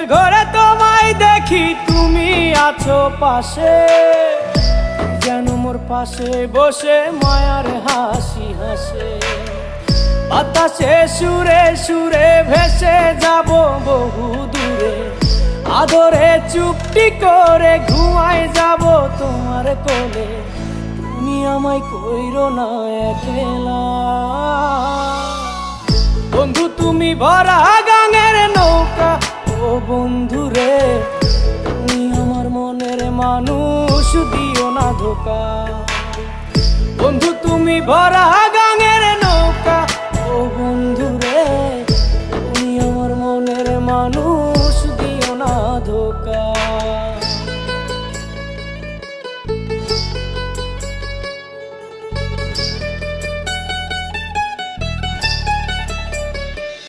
ঘুমের ঘরে তোমায় দেখি, তুমি আছো পাশে, যেন মোর পাশে বসে মায়ার হাসি হাসে। বাতাসে সুরে সুরে ভেসে যাব বহু দূরে, আদরে চুপটি করে ঘুমায় যাব তোমার কোলে। তুমি আমায় কইরো না একলা বন্ধু, তুমি ভরা গাঙের নৌকা। ও বন্ধু রে, তুমি আমার মনের মানুষ, দিও না ধোকা। বন্ধু তুমি ভরা